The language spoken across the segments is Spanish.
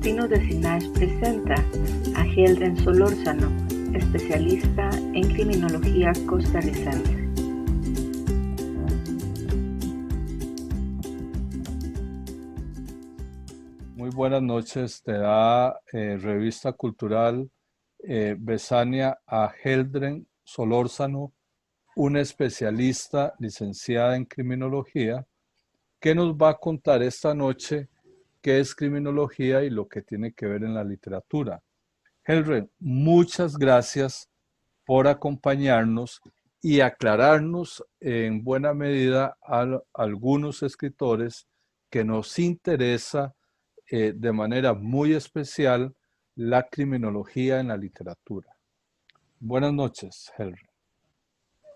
Faustino de Sinash presenta a Heldren Solórzano, especialista en criminología costarricense. Muy buenas noches, te da Revista Cultural Besania a Heldren Solórzano, una especialista licenciada en criminología, que nos va a contar esta noche qué es criminología y lo que tiene que ver en la literatura. Heldren, muchas gracias por acompañarnos y aclararnos en buena medida a algunos escritores que nos interesa de manera muy especial la criminología en la literatura. Buenas noches, Heldren.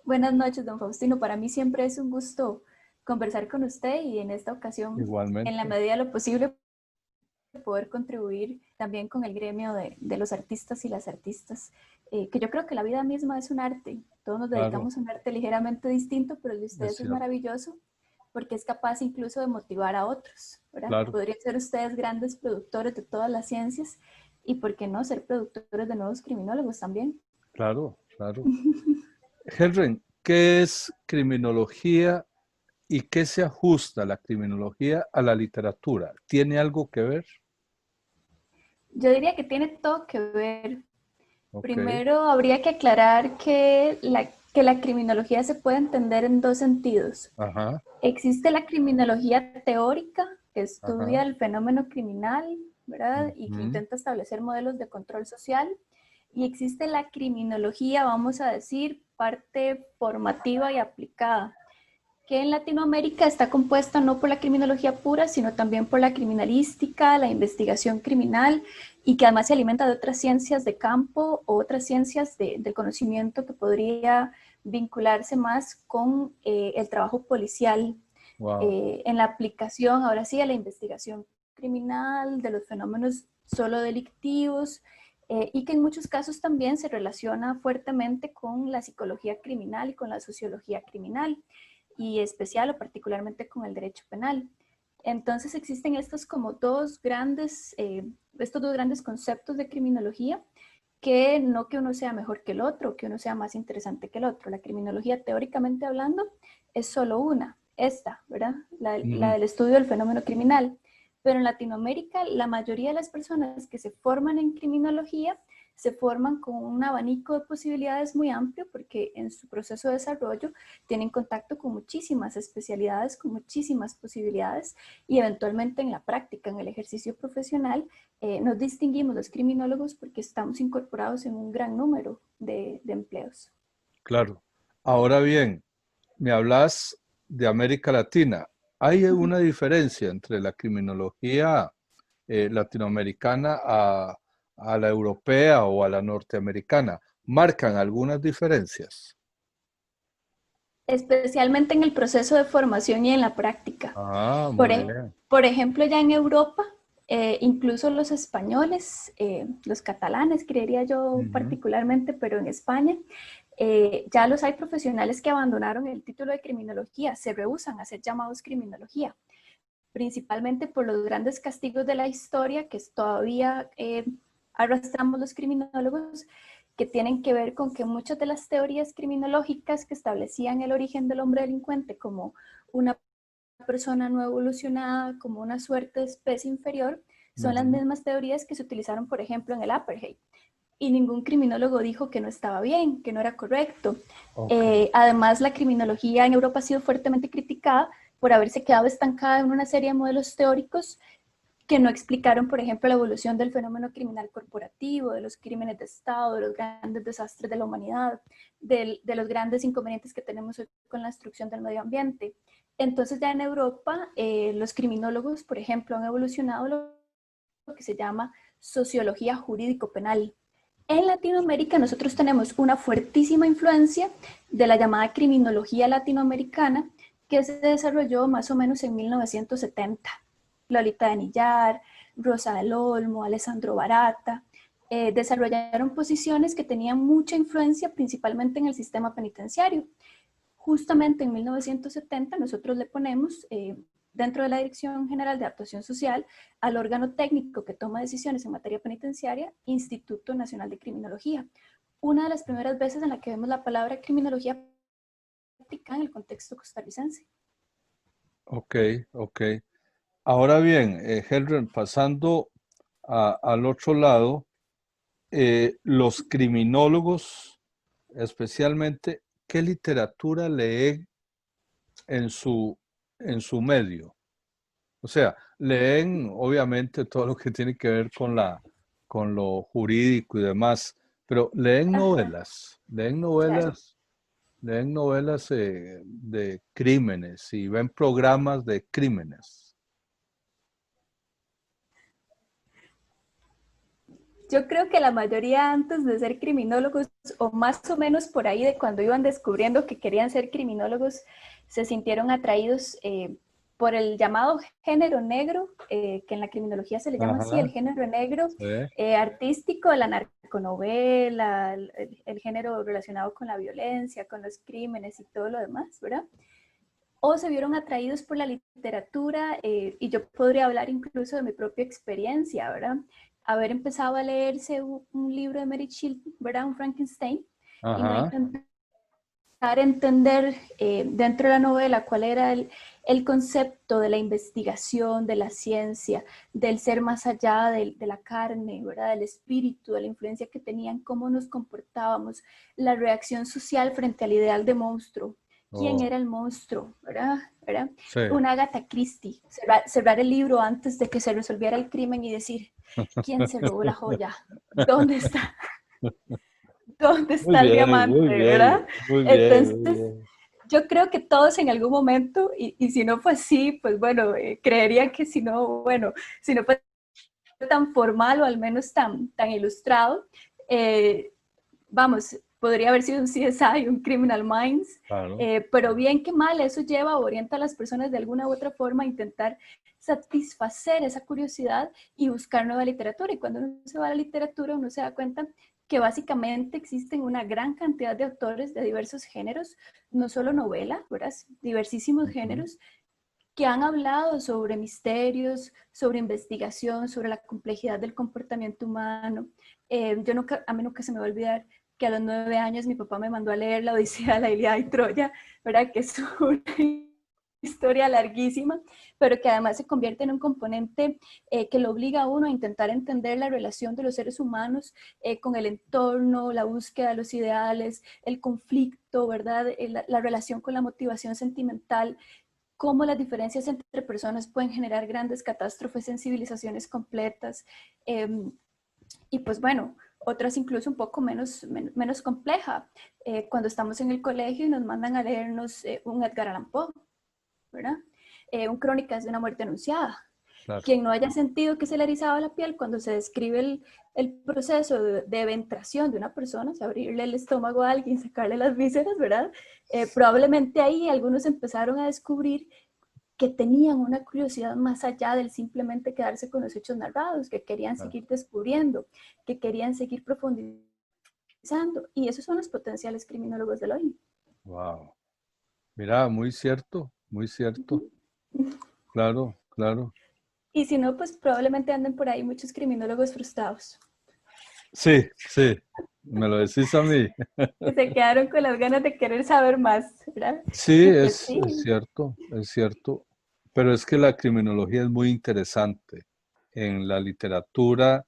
Buenas noches, don Faustino. Para mí siempre es un gusto conversar con usted y en esta ocasión, Igualmente, en la medida de lo posible, poder contribuir también con el gremio de los artistas y las artistas, que yo creo que la vida misma es un arte. Todos nos dedicamos a un arte ligeramente distinto, pero el de ustedes es maravilloso porque es capaz incluso de motivar a otros, ¿verdad? Claro. Podrían ser ustedes grandes productores de todas las ciencias y, ¿por qué no, ser productores de nuevos criminólogos también? Claro, claro. Heldren, ¿qué es criminología y qué se ajusta la criminología a la literatura? ¿Tiene algo que ver? Yo diría que tiene todo que ver. Okay. Primero, habría que aclarar que la criminología se puede entender en dos sentidos. Ajá. Existe la criminología teórica, que estudia Ajá. el fenómeno criminal, ¿verdad? Y que intenta establecer modelos de control social. Y existe la criminología, vamos a decir, parte formativa y aplicada, que en Latinoamérica está compuesta no por la criminología pura, sino también por la criminalística, la investigación criminal, y que además se alimenta de otras ciencias de campo o otras ciencias del conocimiento que podría vincularse más con el trabajo policial. Wow. En la aplicación, ahora sí, a la investigación criminal, de los fenómenos solo delictivos, y que en muchos casos también se relaciona fuertemente con la psicología criminal y con la sociología criminal, y especial o particularmente con el derecho penal. Entonces existen estos como estos dos grandes conceptos de criminología, que no que uno sea mejor que el otro, que uno sea más interesante que el otro. La criminología, teóricamente hablando, es solo una, esta, ¿verdad? La del estudio del fenómeno criminal. Pero en Latinoamérica, la mayoría de las personas que se forman en criminología se forman con un abanico de posibilidades muy amplio, porque en su proceso de desarrollo tienen contacto con muchísimas especialidades, con muchísimas posibilidades, y eventualmente en la práctica, en el ejercicio profesional, nos distinguimos los criminólogos porque estamos incorporados en un gran número de empleos. Claro. Ahora bien, me hablas de América Latina. ¿Hay una diferencia entre la criminología latinoamericana a la europea o a la norteamericana? ¿Marcan algunas diferencias? Especialmente en el proceso de formación y en la práctica. Ah, muy bien. Por ejemplo, ya en Europa, incluso los españoles, los catalanes, creería yo particularmente, pero en España, ya los hay profesionales que abandonaron el título de criminología, se rehúsan a ser llamados criminología, principalmente por los grandes castigos de la historia que todavía arrastramos los criminólogos, que tienen que ver con que muchas de las teorías criminológicas que establecían el origen del hombre delincuente como una persona no evolucionada, como una suerte de especie inferior, son las mismas teorías que se utilizaron, por ejemplo, en el apartheid. Y ningún criminólogo dijo que no estaba bien, que no era correcto. Okay. Además, la criminología en Europa ha sido fuertemente criticada por haberse quedado estancada en una serie de modelos teóricos que no explicaron, por ejemplo, la evolución del fenómeno criminal corporativo, de los crímenes de Estado, de los grandes desastres de la humanidad, de los grandes inconvenientes que tenemos hoy con la destrucción del medio ambiente. Entonces ya en Europa, los criminólogos, por ejemplo, han evolucionado lo que se llama sociología jurídico-penal. En Latinoamérica nosotros tenemos una fuertísima influencia de la llamada criminología latinoamericana, que se desarrolló más o menos en 1970. Lolita de Nillar, Rosa del Olmo, Alessandro Barata, desarrollaron posiciones que tenían mucha influencia principalmente en el sistema penitenciario. Justamente en 1970 nosotros le ponemos dentro de la Dirección General de Actuación Social al órgano técnico que toma decisiones en materia penitenciaria, Instituto Nacional de Criminología. Una de las primeras veces en la que vemos la palabra criminología práctica en el contexto costarricense. Ok, ok. Ahora bien, Heldren, pasando al otro lado, los criminólogos, especialmente, ¿qué literatura leen en su medio? O sea, leen obviamente todo lo que tiene que ver con lo jurídico y demás, pero Claro. leen novelas de crímenes y ven programas de crímenes. Yo creo que la mayoría antes de ser criminólogos, o más o menos por ahí de cuando iban descubriendo que querían ser criminólogos, se sintieron atraídos por el llamado género negro, que en la criminología se le llama así, el Ajá, género negro, sí. artístico, de la narconovela, el género relacionado con la violencia, con los crímenes y todo lo demás, ¿verdad? O se vieron atraídos por la literatura, y yo podría hablar incluso de mi propia experiencia, ¿verdad? Haber empezado a leerse un libro de Mary Shelley, ¿verdad? Un Frankenstein, y no Ajá. intentar entender dentro de la novela cuál era el concepto de la investigación, de la ciencia, del ser más allá de la carne, ¿verdad? Del espíritu, de la influencia que tenían, cómo nos comportábamos, la reacción social frente al ideal de monstruo. ¿Quién Oh, era el monstruo? ¿Verdad? ¿Verdad? sí. Una Agatha Christie, cerrar el libro antes de que se resolviera el crimen y decir, ¿quién se robó la joya? ¿Dónde está? ¿Dónde Muy está el bien, diamante? muy bien, ¿Verdad? muy bien, muy Entonces, bien. yo creo que todos en algún momento, y si no fue así, pues bueno, creería que si no, bueno, si no fue tan formal o al menos tan ilustrado, vamos, podría haber sido un CSI, un Criminal Minds, Claro. pero bien que mal, eso lleva o orienta a las personas de alguna u otra forma a intentar satisfacer esa curiosidad y buscar nueva literatura. Y cuando uno se va a la literatura, uno se da cuenta que básicamente existen una gran cantidad de autores de diversos géneros, no solo novela, ¿verdad? Diversísimos Ujú. géneros que han hablado sobre misterios, sobre investigación, sobre la complejidad del comportamiento humano. A mí nunca se me va a olvidar que a los 9 años mi papá me mandó a leer La Odisea de la Ilíada y Troya, ¿verdad? Que es una historia larguísima, pero que además se convierte en un componente que lo obliga a uno a intentar entender la relación de los seres humanos con el entorno, la búsqueda de los ideales, el conflicto, ¿verdad? La relación con la motivación sentimental, cómo las diferencias entre personas pueden generar grandes catástrofes en civilizaciones completas. Y pues bueno, otras incluso un poco menos compleja. Cuando estamos en el colegio y nos mandan a leernos un Edgar Allan Poe, ¿verdad? Un Crónicas de una muerte anunciada. Claro. Quien no haya sentido que se le erizaba la piel cuando se describe el proceso de eventración de una persona, o sea, abrirle el estómago a alguien, sacarle las vísceras, ¿verdad? Probablemente ahí algunos empezaron a descubrir que tenían una curiosidad más allá del simplemente quedarse con los hechos narrados, que querían Claro. seguir descubriendo, que querían seguir profundizando. Y esos son los potenciales criminólogos del hoy. Wow. Mira, muy cierto, muy cierto. Claro, claro. Y si no, pues probablemente anden por ahí muchos criminólogos frustrados, Sí, sí. Me lo decís a mí. que se quedaron con las ganas de querer saber más, ¿verdad? Sí, Y pues es sí. cierto, es cierto. Pero es que la criminología es muy interesante. En la literatura,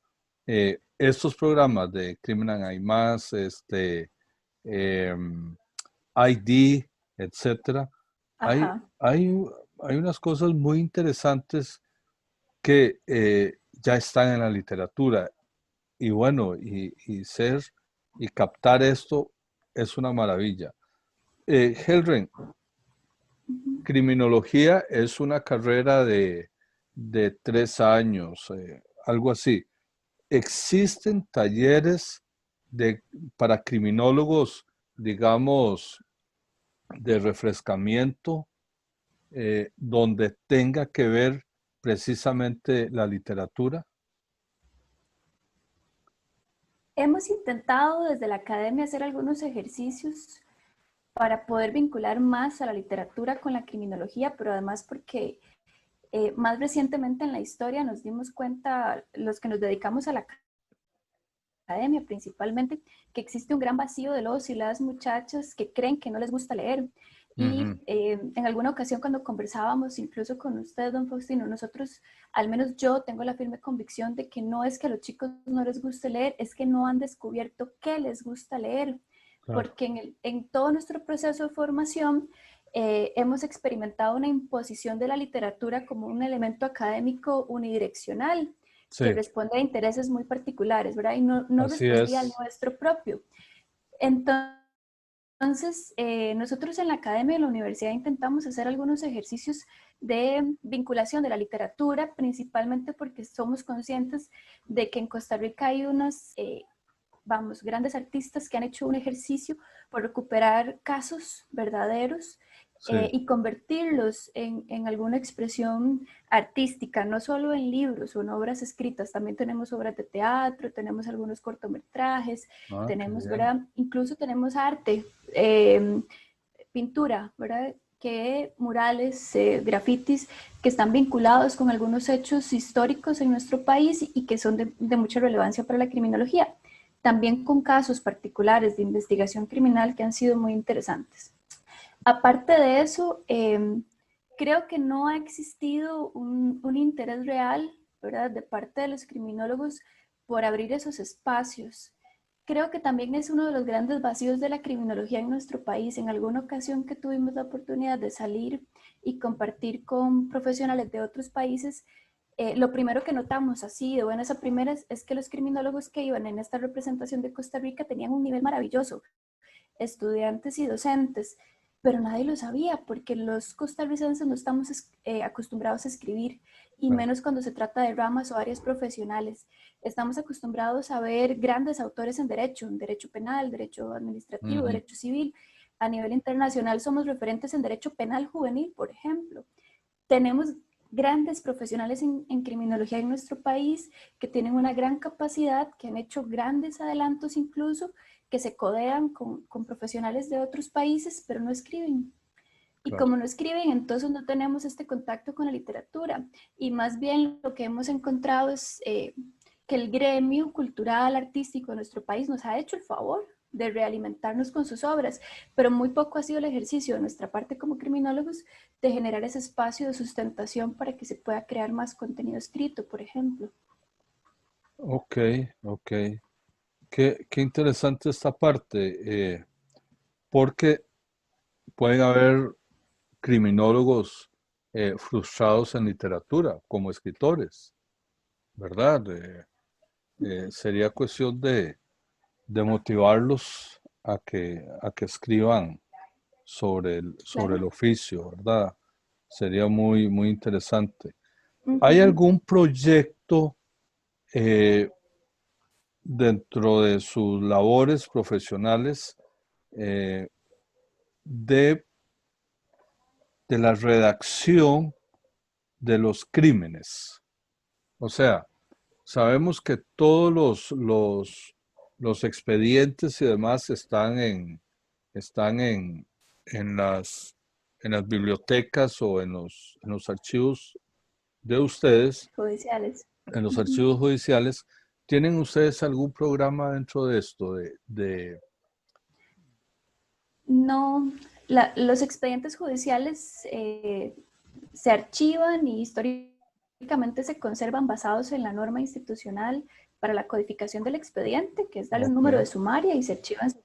estos programas de Criminal Hay Más, ID, etcétera, hay, Ajá. hay, hay unas cosas muy interesantes que ya están en la literatura. Y bueno, y captar esto es una maravilla. Heldren, criminología es una carrera de 3 años, algo así. ¿Existen talleres para criminólogos, digamos, de refrescamiento, donde tenga que ver precisamente la literatura? Hemos intentado desde la academia hacer algunos ejercicios para poder vincular más a la literatura con la criminología, pero además porque Más recientemente en la historia nos dimos cuenta, los que nos dedicamos a la academia principalmente, que existe un gran vacío de los y las muchachas que creen que no les gusta leer. Y en alguna ocasión cuando conversábamos, incluso con usted, don Faustino, nosotros, al menos yo, tengo la firme convicción de que no es que a los chicos no les guste leer, es que no han descubierto qué les gusta leer. Claro. Porque en todo nuestro proceso de formación hemos experimentado una imposición de la literatura como un elemento académico unidireccional, sí, que responde a intereses muy particulares, ¿verdad? Y no respondía al nuestro propio. Entonces, nosotros en la academia de la universidad intentamos hacer algunos ejercicios de vinculación de la literatura, principalmente porque somos conscientes de que en Costa Rica hay unos, grandes artistas que han hecho un ejercicio por recuperar casos verdaderos, sí, y convertirlos en alguna expresión artística, no solo en libros o en obras escritas, también tenemos obras de teatro, tenemos algunos cortometrajes, tenemos, ¿verdad? Incluso tenemos arte, pintura, ¿verdad? Murales, grafitis, que están vinculados con algunos hechos históricos en nuestro país y que son de mucha relevancia para la criminología. También con casos particulares de investigación criminal que han sido muy interesantes. Aparte de eso, creo que no ha existido un interés real, ¿verdad?, de parte de los criminólogos por abrir esos espacios. Creo que también es uno de los grandes vacíos de la criminología en nuestro país. En alguna ocasión que tuvimos la oportunidad de salir y compartir con profesionales de otros países, lo primero que notamos así de buenas a primeras es que los criminólogos que iban en esta representación de Costa Rica tenían un nivel maravilloso, estudiantes y docentes, pero nadie lo sabía porque los costarricenses no estamos acostumbrados a escribir y menos cuando se trata de ramas o áreas profesionales. Estamos acostumbrados a ver grandes autores en derecho penal, derecho administrativo, derecho civil. A nivel internacional somos referentes en derecho penal juvenil, por ejemplo. Tenemos grandes profesionales en criminología en nuestro país que tienen una gran capacidad, que han hecho grandes adelantos incluso, que se codean con profesionales de otros países, pero no escriben. Y claro, como no escriben, entonces no tenemos este contacto con la literatura. Y más bien lo que hemos encontrado es que el gremio cultural, artístico de nuestro país nos ha hecho el favor de realimentarnos con sus obras, pero muy poco ha sido el ejercicio de nuestra parte como criminólogos de generar ese espacio de sustentación para que se pueda crear más contenido escrito, por ejemplo. Ok. Qué interesante esta parte, porque pueden haber criminólogos frustrados en literatura como escritores, ¿verdad? Sería cuestión de motivarlos a que escriban sobre el oficio, ¿verdad? Sería muy, muy interesante. ¿Hay algún proyecto dentro de sus labores profesionales de la redacción de los crímenes? O sea, sabemos que todos los expedientes y demás están en las bibliotecas o en los archivos de ustedes, judiciales. en los archivos judiciales. ¿Tienen ustedes algún programa dentro de esto? No, los expedientes judiciales se archivan y históricamente se conservan basados en la norma institucional para la codificación del expediente, que es darle un número de sumaria y se archivan en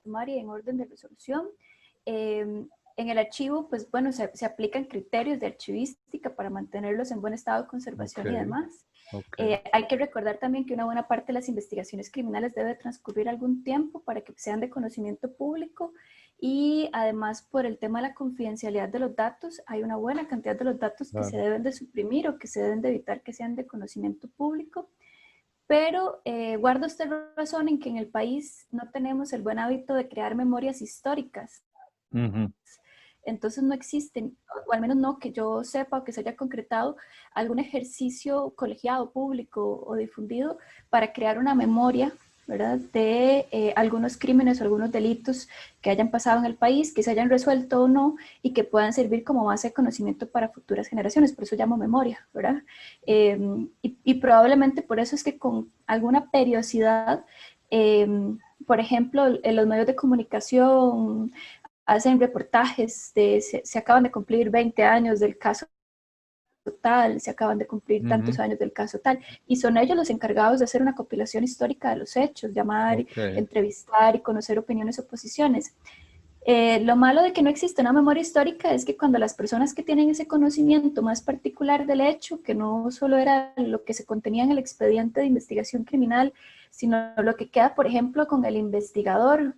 sumaria en orden de resolución. En el archivo, pues bueno, se aplican criterios de archivística para mantenerlos en buen estado de conservación y demás. Hay que recordar también que una buena parte de las investigaciones criminales debe transcurrir algún tiempo para que sean de conocimiento público y además por el tema de la confidencialidad de los datos, hay una buena cantidad de los datos que se deben de suprimir o que se deben de evitar que sean de conocimiento público. Pero guardo esta razón en que en el país no tenemos el buen hábito de crear memorias históricas. Entonces no existen, o al menos no que yo sepa o que se haya concretado algún ejercicio colegiado, público o difundido para crear una memoria ¿verdad? De algunos crímenes o algunos delitos que hayan pasado en el país, que se hayan resuelto o no, y que puedan servir como base de conocimiento para futuras generaciones. Por eso llamo memoria, ¿verdad? Y probablemente por eso es que con alguna periodicidad, por ejemplo, en los medios de comunicación hacen reportajes de se acaban de cumplir 20 años del caso tal, se acaban de cumplir tantos años del caso tal, y son ellos los encargados de hacer una compilación histórica de los hechos, llamar, entrevistar y conocer opiniones o posiciones. Lo malo de que no existe una memoria histórica es que cuando las personas que tienen ese conocimiento más particular del hecho, que no solo era lo que se contenía en el expediente de investigación criminal, sino lo que queda, por ejemplo, con el investigador,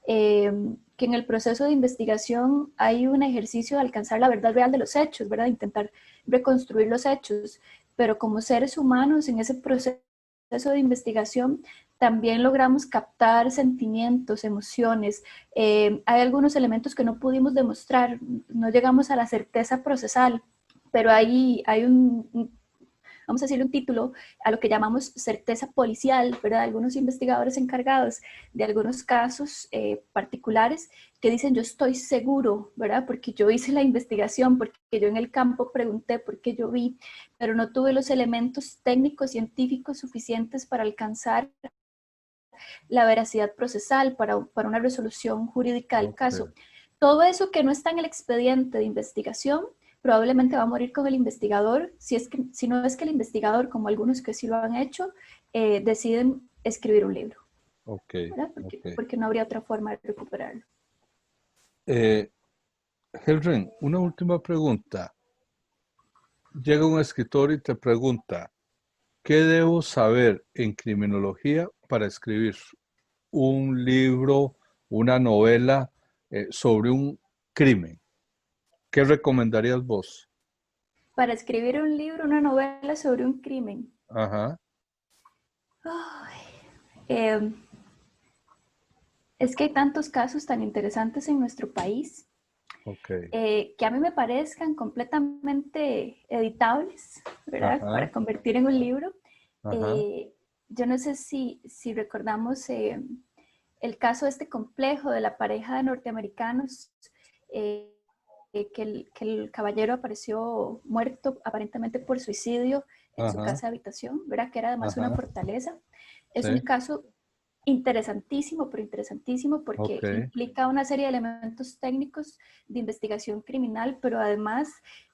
que en el proceso de investigación hay un ejercicio de alcanzar la verdad real de los hechos, ¿verdad? Intentar reconstruir los hechos, pero como seres humanos en ese proceso de investigación también logramos captar sentimientos, emociones. Hay algunos elementos que no pudimos demostrar, no llegamos a la certeza procesal, pero hay vamos a decirle un título, a lo que llamamos certeza policial, ¿verdad? Algunos investigadores encargados de algunos casos particulares que dicen yo estoy seguro, ¿verdad? Porque yo hice la investigación, porque yo en el campo pregunté, porque yo vi, pero no tuve los elementos técnicos, científicos suficientes para alcanzar la veracidad procesal, para una resolución jurídica del caso. Todo eso que no está en el expediente de investigación probablemente va a morir con el investigador, si no es que el investigador, como algunos que sí lo han hecho, deciden escribir un libro. Porque no habría otra forma de recuperarlo. Heldren, una última pregunta. Llega un escritor y te pregunta, ¿qué debo saber en criminología para escribir un libro, una novela sobre un crimen? ¿Qué recomendarías vos? Para escribir un libro, una novela sobre un crimen. Ajá. Es que hay tantos casos tan interesantes en nuestro país que a mí me parezcan completamente editables, ¿verdad? Para convertir en un libro. Yo no sé si recordamos el caso este complejo de la pareja de norteamericanos que el caballero apareció muerto aparentemente por suicidio en su casa de habitación, ¿verdad? Que era además una fortaleza. Es un caso interesantísimo, pero interesantísimo porque implica una serie de elementos técnicos de investigación criminal, pero además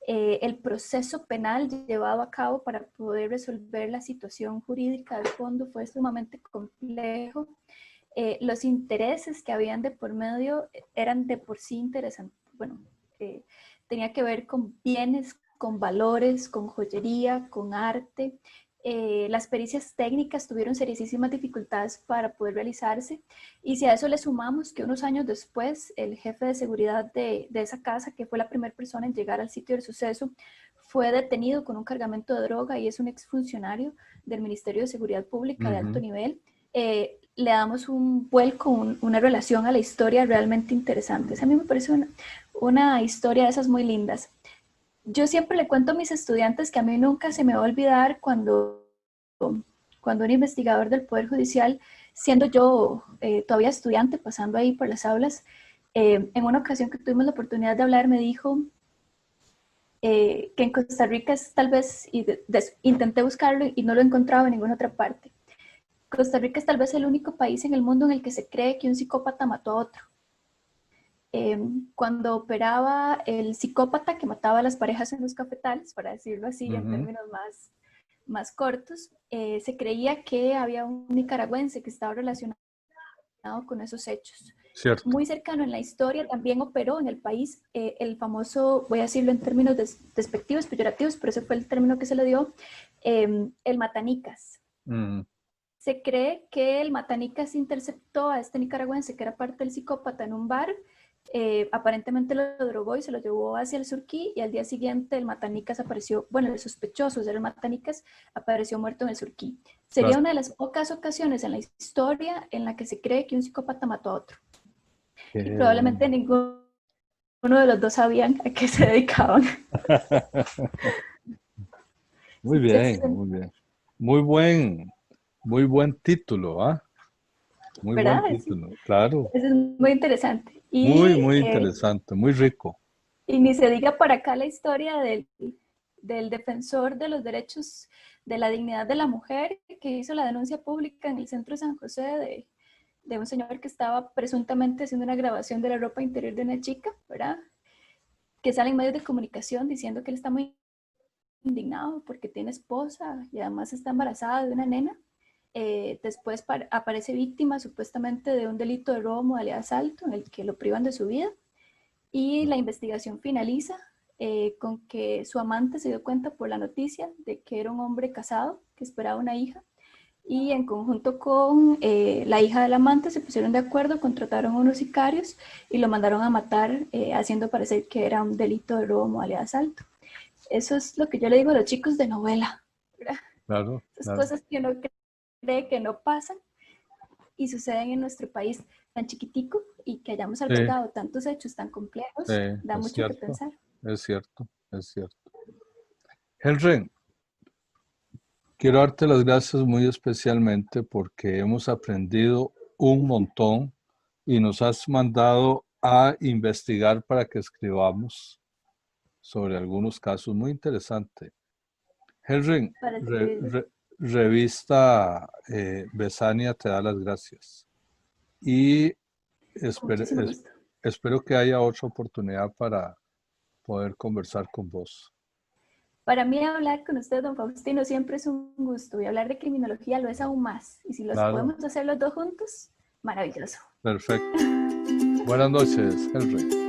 el proceso penal llevado a cabo para poder resolver la situación jurídica del fondo fue sumamente complejo. Los intereses que habían de por medio eran de por sí interesantes. Bueno, tenía que ver con bienes, con valores, con joyería, con arte. Las pericias técnicas tuvieron seriosísimas dificultades para poder realizarse, y si a eso le sumamos que unos años después el jefe de seguridad de esa casa, que fue la primera persona en llegar al sitio del suceso, fue detenido con un cargamento de droga y es un exfuncionario del Ministerio de Seguridad Pública de alto nivel, le damos un vuelco, una relación a la historia realmente interesante. A mí me parece una historia de esas muy lindas. Yo siempre le cuento a mis estudiantes que a mí nunca se me va a olvidar cuando un investigador del Poder Judicial, siendo yo todavía estudiante, pasando ahí por las aulas, en una ocasión que tuvimos la oportunidad de hablar, me dijo que en Costa Rica es tal vez, intenté buscarlo y no lo encontraba en ninguna otra parte. Costa Rica es tal vez el único país en el mundo en el que se cree que un psicópata mató a otro. Cuando operaba el psicópata que mataba a las parejas en los cafetales, para decirlo así en términos más cortos, se creía que había un nicaragüense que estaba relacionado con esos hechos. Cierto. Muy cercano en la historia también operó en el país el famoso, voy a decirlo en términos despectivos, peyorativos, pero ese fue el término que se le dio, el matanicas. Se cree que el matanicas interceptó a este nicaragüense que era parte del psicópata en un bar, aparentemente lo drogó y se lo llevó hacia el Surquí, y al día siguiente el matanicas apareció, bueno, el sospechoso de ser el matanicas apareció muerto en el Surquí. Sería una de las pocas ocasiones en la historia en la que se cree que un psicópata mató a otro. Y probablemente ninguno de los dos sabían a qué se dedicaban. Muy bien, muy bien. Muy buen título, ¿ah? Muy ¿verdad? buen título, claro. Eso es muy interesante. Muy interesante, muy rico. Y ni se diga para acá la historia del defensor de los derechos de la dignidad de la mujer que hizo la denuncia pública en el centro de San José de un señor que estaba presuntamente haciendo una grabación de la ropa interior de una chica, ¿verdad? Que sale en medios de comunicación diciendo que él está muy indignado porque tiene esposa y además está embarazada de una nena. Después aparece víctima supuestamente de un delito de robo modalidad asalto en el que lo privan de su vida. Y la investigación finaliza con que su amante se dio cuenta por la noticia de que era un hombre casado que esperaba una hija y en conjunto con la hija del amante se pusieron de acuerdo, contrataron unos sicarios y lo mandaron a matar haciendo parecer que era un delito de robo modalidad asalto. Eso es lo que yo le digo a los chicos de novela, ¿verdad? Claro, Esas claro. cosas que uno cree que no pasan y suceden en nuestro país tan chiquitico y que hayamos albergado tantos hechos tan complejos, da mucho cierto, que pensar. Es cierto, es cierto. Helren, quiero darte las gracias muy especialmente porque hemos aprendido un montón y nos has mandado a investigar para que escribamos sobre algunos casos muy interesantes. Helren, revista Besania te da las gracias y espero que haya otra oportunidad para poder conversar con vos. Para mí hablar con usted, don Faustino, siempre es un gusto y hablar de criminología lo es aún más. Y si los podemos hacer los dos juntos, maravilloso. Perfecto. Buenas noches, Henry.